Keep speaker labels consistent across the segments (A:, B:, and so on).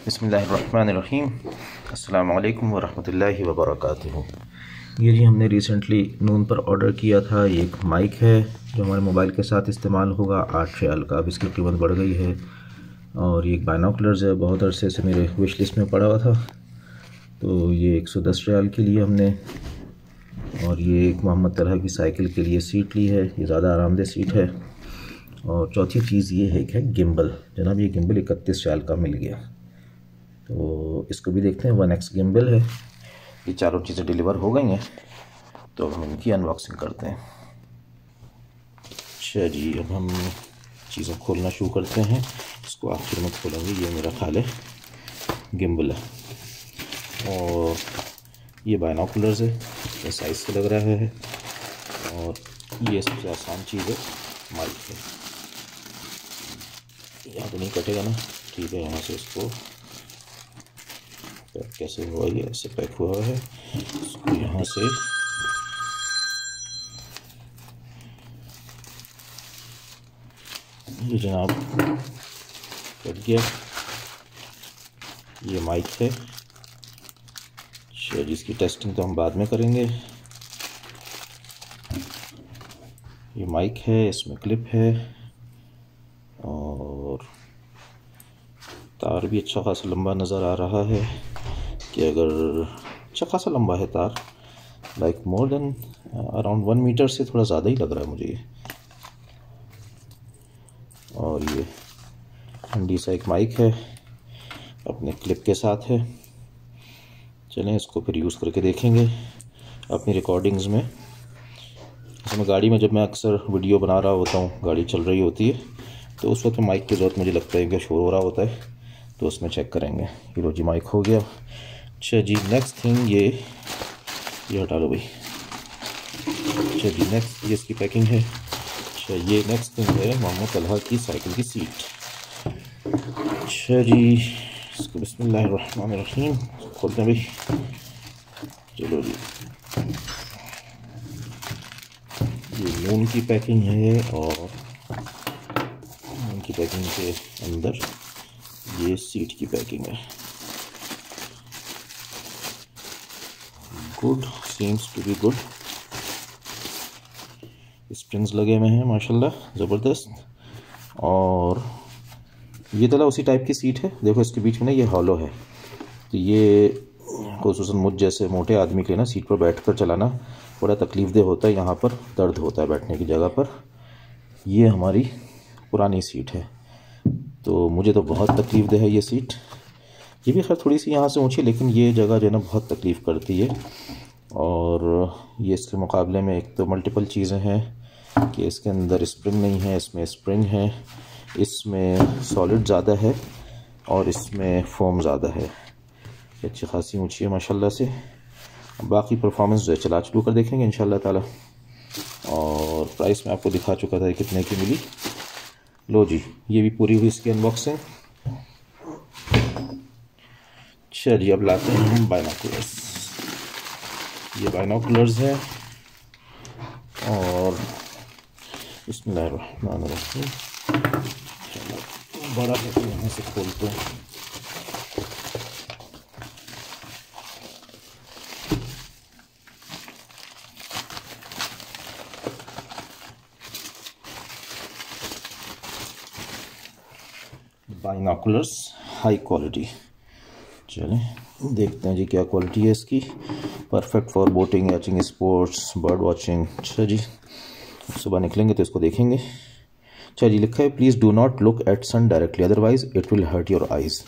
A: बिस्मिल्लाहिर्रहमानिर्रहीम। अस्सलामु अलैकुम वरहमतुल्लाहि वबरकातुहू। ये जी हमने रिसेंटली नून पर ऑर्डर किया था। ये एक माइक है जो हमारे मोबाइल के साथ इस्तेमाल होगा। 8 रियाल का, अब इसकी कीमत बढ़ गई है। और ये एक बाइनोकुलर्स है, बहुत अरसे से मेरे विश लिस्ट में पड़ा हुआ था, तो ये 110 रियाल के लिए हमने। और ये एक मोहम्मद तलहा की साइकिल के लिए सीट ली है, ये ज़्यादा आरामदेह सीट है। और चौथी चीज़ ये है कि गिम्बल, जनाब ये गिम्बल 31 रियाल का मिल गया, तो इसको भी देखते हैं। 1x गिम्बल है। ये चारों चीज़ें डिलीवर हो गई हैं, तो हम इनकी अनबॉक्सिंग करते हैं। अच्छा जी, अब हम चीज़ें खोलना शुरू करते हैं। इसको आखिर में खोलेंगे। ये मेरा ख्याल है गिम्बल है, और ये बाइनोकुलर्स है, ये साइज़ से लग रहा है। और ये सबसे आसान चीज़ है, माइक है। यहाँ तो नहीं कटेगा ना? ठीक है, यहाँ से इसको पैक कैसे हुआ, ये ऐसे पैक हुआ है। इसको यहाँ से ये जनाब कट गया। ये माइक है। अच्छा, जिसकी टेस्टिंग तो हम बाद में करेंगे। ये माइक है, इसमें क्लिप है, और तार भी अच्छा खासा लंबा नज़र आ रहा है कि अगर अच्छा खासा लंबा है तार, like more than around 1 metre से थोड़ा ज़्यादा ही लग रहा है मुझे ये। और ये ठंडी सा एक माइक है, अपने क्लिप के साथ है। चलें इसको फिर यूज़ करके देखेंगे अपनी रिकॉर्डिंग्स में। इसमें गाड़ी में जब मैं अक्सर वीडियो बना रहा होता हूँ, गाड़ी चल रही होती है, तो उस वक्त माइक की ज़रूरत मुझे लगता है कि शोर हो रहा होता है, तो उसमें चेक करेंगे। हीरो जी माइक हो गया। अच्छा जी, नेक्स्ट थिंग ये हटा लो भाई। अच्छा जी, नेक्स्ट ये इसकी पैकिंग है। अच्छा, ये नेक्स्ट थिंग है मोहम्मद तलहा की साइकिल की सीट। अच्छा जी, इसको बिस्मिल्लाहिर्रहमानिर्रहीम खोलते हैं भाई। चलो जी, ये नून की पैकिंग है, और नून की पैकिंग के अंदर ये सीट की पैकिंग है। Good, seems to be good. Springs लगे हुए हैं माशाल्लाह, ज़बरदस्त। और ये तला उसी टाइप की सीट है। देखो इसके बीच में ना ये हॉलो है, तो ये खुसूसन मुझ जैसे मोटे आदमी के लिए ना सीट पर बैठकर चलाना बड़ा तकलीफ़देह होता है। यहाँ पर दर्द होता है बैठने की जगह पर। ये हमारी पुरानी सीट है, तो मुझे तो बहुत तकलीफ़देह है ये सीट। ये भी खैर थोड़ी सी यहाँ से ऊँची, लेकिन ये जगह जो है ना बहुत तकलीफ़ करती है। और ये इसके मुकाबले में एक तो मल्टीपल चीज़ें हैं कि इसके अंदर स्प्रिंग नहीं है, इसमें स्प्रिंग है, इसमें सॉलिड ज़्यादा है, और इसमें फोम ज़्यादा है। अच्छी खासी ऊंची है माशाल्लाह से। बाकी परफॉर्मेंस जो है चला चलू कर देखेंगे इंशाल्लाह ताला। और प्राइस में आपको दिखा चुका था कितने की मिली। लो जी, ये भी पूरी हुई इसकी अनबॉक्सिंग। चलिए अब लाते हैं हम बाइनोकुलर्स। ये बाइनोकुलर्स है, और बिस्मिल्लाहिर्रहमानिर्रहीम बड़ा है तो यहाँ से खोलते हैं। Binoculars high quality. चलें देखते हैं जी क्या क्वालिटी है इसकी। Perfect for boating, etching, sports, bird watching. अच्छा जी, सुबह निकलेंगे तो इसको देखेंगे। अच्छा जी, लिखा है please do not look at sun directly otherwise it will hurt your eyes.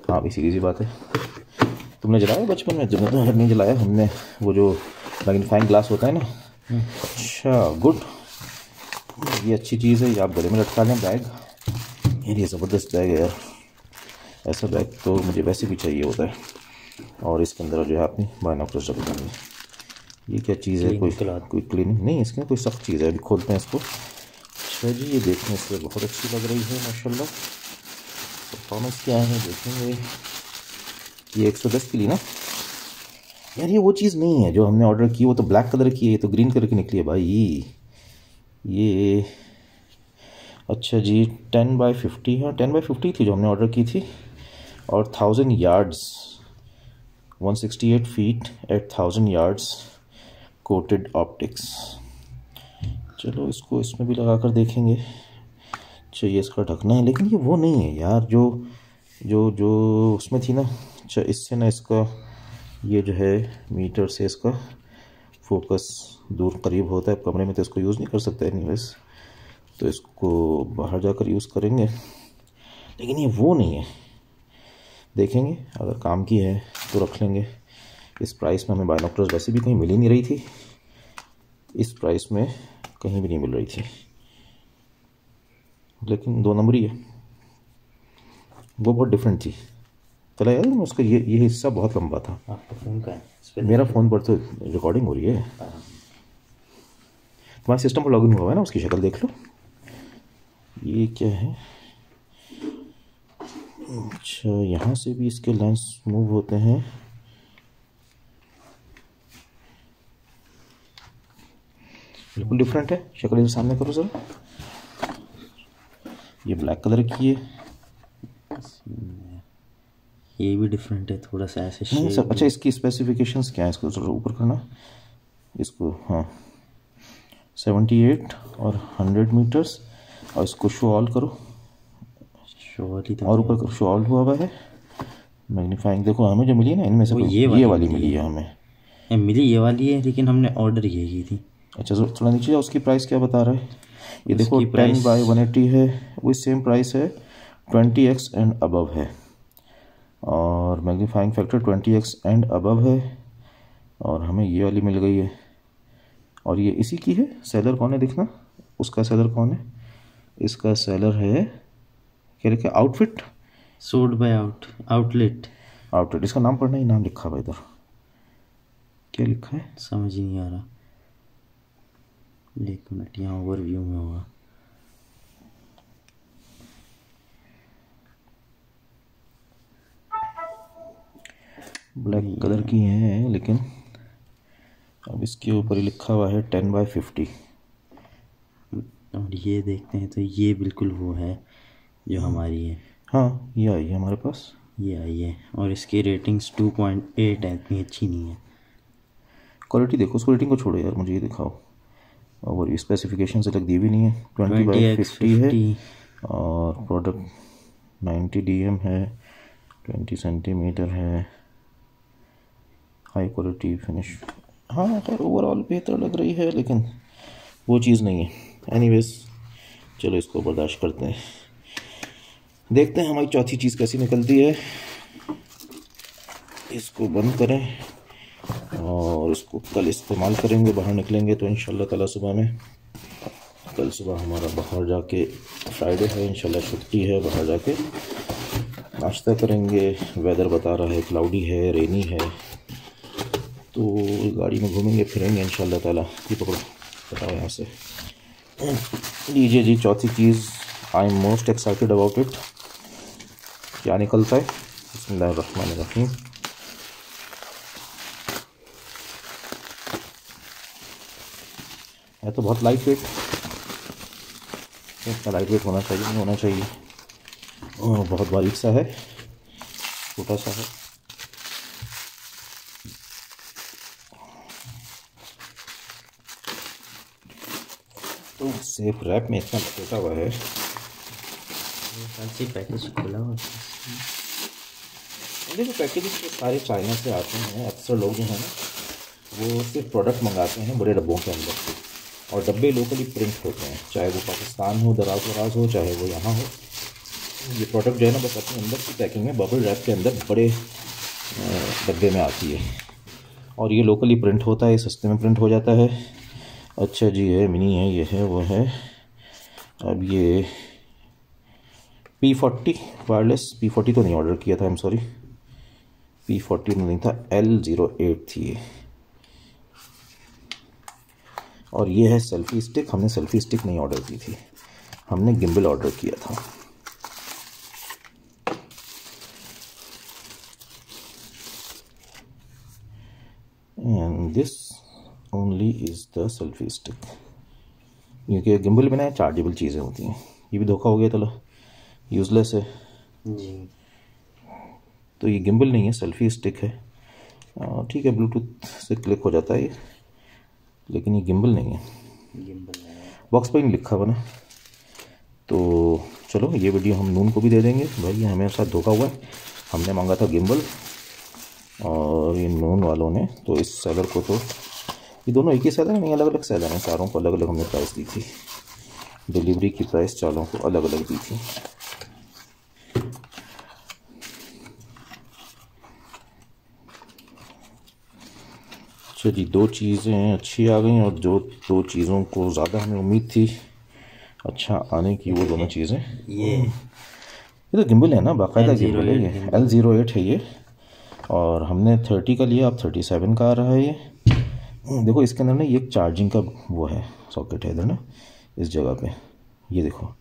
A: हाँ भाई, सीधी सी बात है। तुमने जलाया बचपन में? जब तो नहीं जलाया हमने, वो जो मैग्नीफाइंग ग्लास होता है ना। अच्छा गुड, ये अच्छी चीज़ है। ये आप गले में लटका लें बैग। यार ये ज़बरदस्त बैग है यार, ऐसा बैग तो मुझे वैसे भी चाहिए होता है। और इसके अंदर जो है अपनी बाइनोकुलर्स रख देंगे। ये क्या चीज़ है? कोई क्लीनिंग नहीं, इसके कोई सख्त चीज़ है। अभी खोलते हैं इसको। अच्छा जी, ये देखने से बहुत अच्छी लग रही है माशाल्लाह। परफॉर्मेंस क्या है देखेंगे। ये 110 की ली ना यार? ये वो चीज़ नहीं है जो हमने ऑर्डर की, वो तो ब्लैक कलर की है, ये तो ग्रीन कलर की निकली है भाई। ये अच्छा जी 10/50 है, 10/50 थी जो हमने ऑर्डर की थी। और 1000 yards 168 feet at 1000 yards coated optics. चलो इसको इसमें भी लगा कर देखेंगे। चाहिए इसका ढकना है, लेकिन ये वो नहीं है यार जो जो जो उसमें थी ना। अच्छा, इससे ना इसका ये जो है मीटर से इसका फोकस दूर करीब होता है। कमरे में तो इसको यूज़ नहीं कर सकते एनीवेज, तो इसको बाहर जाकर यूज़ करेंगे। लेकिन ये वो नहीं है, देखेंगे अगर काम की है तो रख लेंगे। इस प्राइस में हमें बाइनोकुलर्स वैसे भी कहीं मिल ही नहीं रही थी, इस प्राइस में कहीं भी नहीं मिल रही थी, लेकिन 2 नंबर ही है। वो बहुत डिफरेंट थी। चला यार उसका ये हिस्सा बहुत लंबा था।
B: आपका फ़ोन का है?
A: मेरा फ़ोन पर तो रिकॉर्डिंग हो रही है। तुम्हारे सिस्टम पर लॉगिन हुआ है ना, उसकी शक्ल देख लो। ये क्या है? अच्छा, यहाँ से भी इसके लेंस मूव होते हैं। बिल्कुल डिफरेंट है। शक्ल इधर सामने करो सर। ये ब्लैक कलर की है,
B: ये भी डिफरेंट है थोड़ा सा ऐसे
A: नहीं सर। अच्छा, इसकी स्पेसिफिकेशंस क्या है? इसको थोड़ा ऊपर करना, इसको। हाँ, 78 और 100 मीटर्स। और इसको शो ऑल करो, और ऊपर करो, शो ऑल हुआ है। मैग्नीफाइंग देखो, हमें जो मिली है ना इनमें से ये वाली मिली है हमें।
B: मिली ये वाली है, लेकिन हमने ऑर्डर ये की थी।
A: अच्छा, थोड़ा नीचे जाओ। उसकी प्राइस क्या बता रहा है? ये देखो 10/180 है, वही सेम प्राइस है। 20x एंड अबव है, और magnifying factor 20x and above है। और हमें ये वाली मिल गई है, और ये इसी की है। सेलर कौन है देखना, उसका सेलर कौन है? इसका सेलर है, क्या लिखा है? Outfit,
B: sold by outlet.
A: इसका नाम पढ़ना ही, नाम लिखा हुआ इधर, क्या लिखा है
B: समझ ही नहीं आ रहा। एक मिनट, यहाँ ओवरव्यू में होगा।
A: ब्लैक कलर की है, लेकिन अब इसके ऊपर ही लिखा हुआ है 10/50।
B: और ये देखते हैं तो ये बिल्कुल वो है जो हमारी है।
A: हाँ, ये आई है हमारे पास,
B: ये आई है। और इसकी रेटिंग्स 2.8 है, इतनी अच्छी नहीं है।
A: क्वालिटी देखो, उस रेटिंग को छोड़ो यार, मुझे ये दिखाओ। और ये स्पेसिफिकेशन से तक दी भी नहीं है। 20/50 है, और प्रोडक्ट 90 DM है, 20 सेंटीमीटर है, हाई क्वालिटी फिनिश। हाँ खैर ओवरऑल बेहतर लग रही है, लेकिन वो चीज़ नहीं है। एनीवेज, चलो इसको बर्दाश्त करते हैं। देखते हैं हमारी चौथी चीज़ कैसी निकलती है। इसको बंद करें और इसको कल इस्तेमाल करेंगे। बाहर निकलेंगे तो इंशाल्लाह ताला सुबह में, कल सुबह हमारा बाहर जाके, फ्राइडे है इंशाल्लाह, छुट्टी है। बाहर जाके नाश्ता करेंगे। वेदर बता रहा है क्लाउडी है, रेनी है, तो गाड़ी में घूमेंगे फिरेंगे इंशाल्लाह ताला। ये पकड़ो, बताओ यहाँ से। लीजिए जी, चौथी चीज़, I am most excited about it. क्या निकलता है? बिस्मिल्लाहिर्रहमानिर्रहीम। है तो बहुत लाइट वेट, इतना लाइट वेट होना चाहिए, नहीं होना चाहिए। बहुत बारीक सा है, छोटा सा है। तो सेफ रैप में इतना लपेटा हुआ है।
B: पैकेज खुला हुआ।
A: देखो पैकेजिंग तो सारे चाइना से आते हैं। अक्सर लोग जो हैं ना, वो सिर्फ प्रोडक्ट मंगाते हैं बड़े डब्बों के अंदर से, और डब्बे लोकली प्रिंट होते हैं, चाहे वो पाकिस्तान हो, दराज हो, चाहे वो यहाँ हो। ये प्रोडक्ट जो है ना, बस अपने अंदर की पैकिंग में बबल रैप के अंदर बड़े डब्बे में आती है, और ये लोकली प्रिंट होता है, सस्ते में प्रिंट हो जाता है। अच्छा जी, है मिनी है, ये है वो है। अब ये P40 वायरलेस, P40 तो नहीं ऑर्डर किया था, आई एम सॉरी, P40 नहीं था, L08 थी ये। और ये है सेल्फी स्टिक। हमने सेल्फी स्टिक नहीं ऑर्डर की थी, हमने गिम्बल ऑर्डर किया था। And this only is the selfie stick, क्योंकि गिम्बल में ना चार्जेबल चीज़ें होती हैं। ये भी धोखा हो गया, चलो यूजलेस है
B: जी।
A: तो ये गिम्बल नहीं है, सेल्फी स्टिक है। ठीक है, ब्लूटूथ से क्लिक हो जाता है ये, लेकिन ये गिम्बल नहीं है। बॉक्स पर ही लिखा हुआ ना। तो चलो ये वीडियो हम नून को भी दे देंगे। भाई ये हमें साथ धोखा हुआ है, हमने मांगा था गिम्बल और ये नून वालों ने, तो इस सेलर को तो, ये दोनों एक ही सेलर है नहीं, अलग अलग सेलर हैं। चारों को अलग अलग हमने प्राइस दी थी, डिलीवरी की प्राइस चारों को अलग अलग दी थी। अच्छा जी, 2 चीज़ें अच्छी आ गई और जो 2 चीज़ों को ज़्यादा हमें उम्मीद थी अच्छा आने की, वो दोनों चीज़ें, ये तो गिम्बल है ना, बाकायदा गिम्बल है ये, L08 है ये। और हमने 30 का लिया, अब 37 का आ रहा है ये। देखो इसके अंदर ना ये एक चार्जिंग का वो है, सॉकेट है इधर ना, इस जगह पे। ये देखो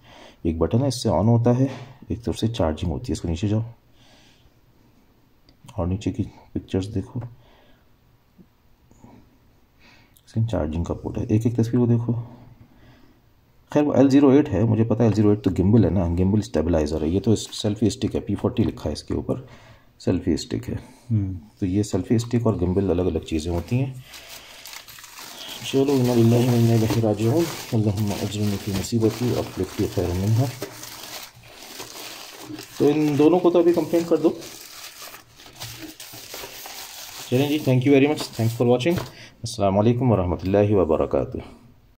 A: एक बटन है, इससे ऑन होता है, एक तरफ से चार्जिंग होती है। इसको नीचे जाओ और नीचे की पिक्चर्स देखो, इसकी चार्जिंग का पोर्ट है। एक एक तस्वीर वो देखो। खैर वो L08 है, मुझे पता है L08 तो गिम्बल है ना, गिम्बल स्टेबलाइज़र है। ये तो सेल्फी स्टिक है, P40 लिखा है इसके ऊपर, सेल्फी स्टिक है। तो ये सेल्फी स्टिक और गिम्बल अलग अलग चीज़ें होती हैं। चलो इन्ना लिल्लाहि व इन्ना इलैहि राजिऊन, अल्लाहुम्मा अजरिनी फी मुसीबती व अखलिफ़नी खैरन मिन्हा। तो इन दोनों को तो अभी कंप्लेंट कर दो। चलें जी, thank you very much, thanks for watching. अस्सलाम वालेकुम व रहमतुल्लाहि व बरकातुहू।